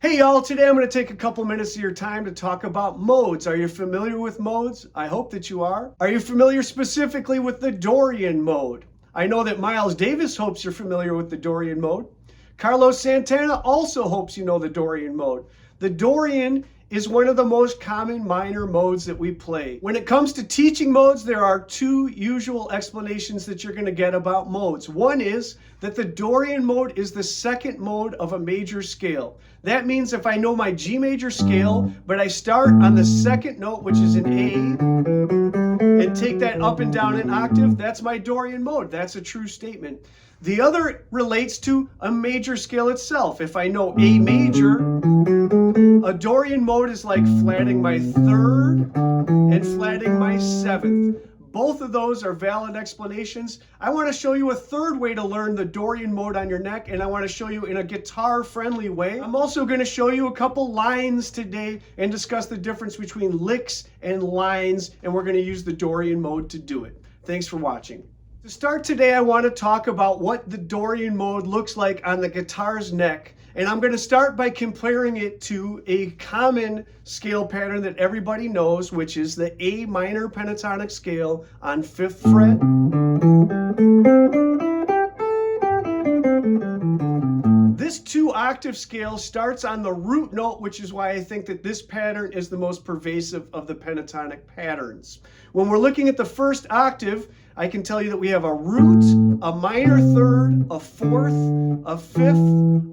Hey y'all, today I'm going to take a couple minutes of your time to talk about modes. Are you familiar with modes? I hope that you are. Are you familiar specifically with the Dorian mode? I know that Miles Davis hopes you're familiar with the Dorian mode. Carlos Santana also hopes you know the Dorian mode. The Dorian is one of the most common minor modes that we play. When it comes to teaching modes, there are two usual explanations that you're going to get about modes. One is that the Dorian mode is the second mode of a major scale. That means if I know my G major scale, but I start on the second note, which is an A, and take that up and down an octave, that's my Dorian mode. That's a true statement. The other relates to a major scale itself. If I know A major, a Dorian mode is like flatting my third and flatting my seventh. Both of those are valid explanations. I want to show you a third way to learn the Dorian mode on your neck, and I want to show you in a guitar-friendly way. I'm also going to show you a couple lines today and discuss the difference between licks and lines, and we're going to use the Dorian mode to do it. Thanks for watching. To start today, I want to talk about what the Dorian mode looks like on the guitar's neck. And I'm going to start by comparing it to a common scale pattern that everybody knows, which is the A minor pentatonic scale on 5th fret. This 2-octave scale starts on the root note, which is why I think that this pattern is the most pervasive of the pentatonic patterns. When we're looking at the first octave, I can tell you that we have a root, a minor third, a fourth, a fifth,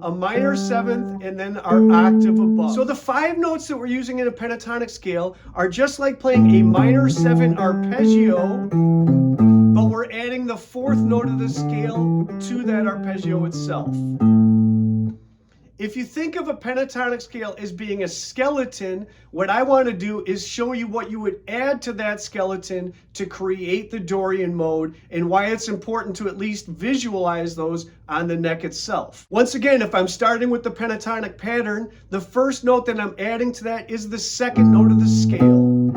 a minor seventh, and then our octave above. So the 5 notes that we're using in a pentatonic scale are just like playing a minor 7 arpeggio, but we're adding the 4th note of the scale to that arpeggio itself. If you think of a pentatonic scale as being a skeleton, what I want to do is show you what you would add to that skeleton to create the Dorian mode and why it's important to at least visualize those on the neck itself. Once again, if I'm starting with the pentatonic pattern, the first note that I'm adding to that is the second note of the scale.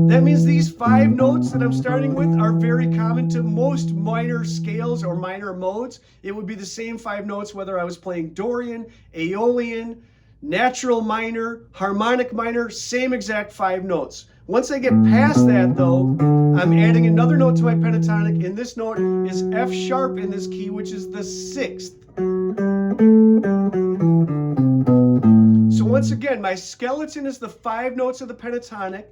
That means these 5 notes that I'm starting with are very common to most minor scales or minor modes. It would be the same 5 notes whether I was playing Dorian, Aeolian, natural minor, harmonic minor, same exact 5 notes. Once I get past that though, I'm adding another note to my pentatonic, and this note is F sharp in this key, which is the 6th. So once again, my skeleton is the 5 notes of the pentatonic.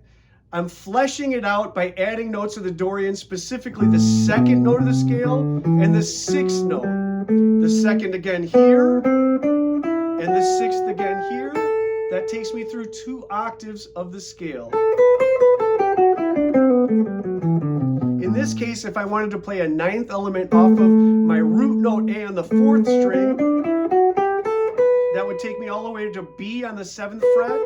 I'm fleshing it out by adding notes of the Dorian, specifically the second note of the scale and the 6th note. The second again here, and the 6th again here. That takes me through 2 octaves of the scale. In this case, if I wanted to play a 9th element off of my root note A on the 4th string, that would take me all the way to B on the 7th fret.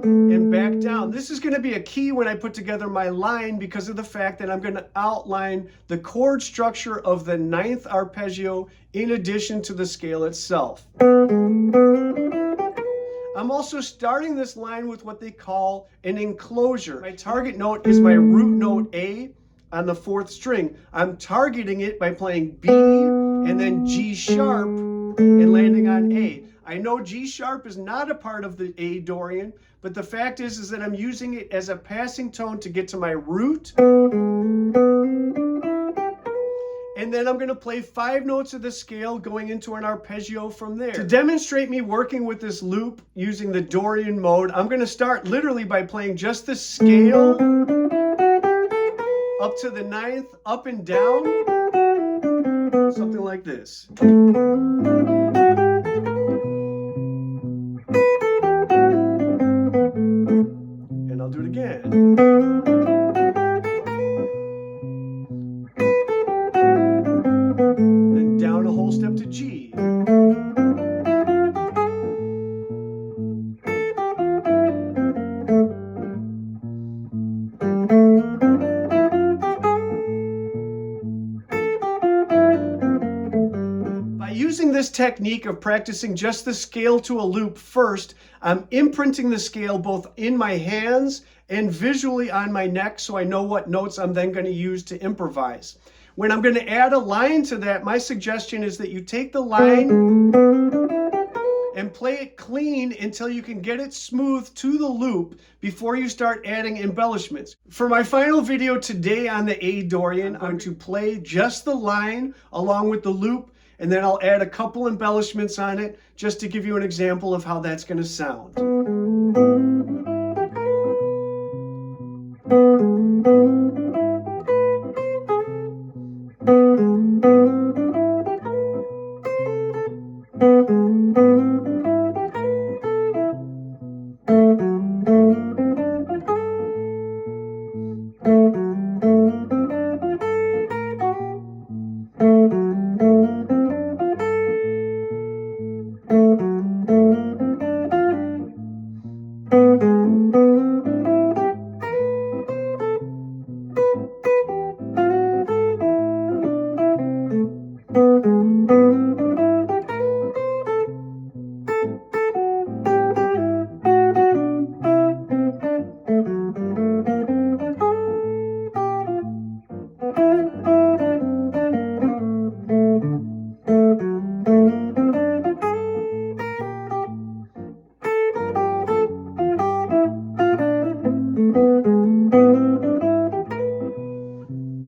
And back down. This is going to be a key when I put together my line because of the fact that I'm going to outline the chord structure of the 9th arpeggio in addition to the scale itself. I'm also starting this line with what they call an enclosure. My target note is my root note A on the 4th string. I'm targeting it by playing B and then G sharp and landing on A. I know G sharp is not a part of the A Dorian, but the fact is that I'm using it as a passing tone to get to my root. And then I'm going to play 5 notes of the scale going into an arpeggio from there. To demonstrate me working with this loop using the Dorian mode, I'm going to start literally by playing just the scale up to the 9th, up and down, something like this. And I'll do it again. Then down a whole step to G. Using this technique of practicing just the scale to a loop first, I'm imprinting the scale both in my hands and visually on my neck so I know what notes I'm then going to use to improvise. When I'm going to add a line to that, my suggestion is that you take the line and play it clean until you can get it smooth to the loop before you start adding embellishments. For my final video today on the A Dorian, I'm going to play just the line along with the loop, and then I'll add a couple embellishments on it just to give you an example of how that's going to sound.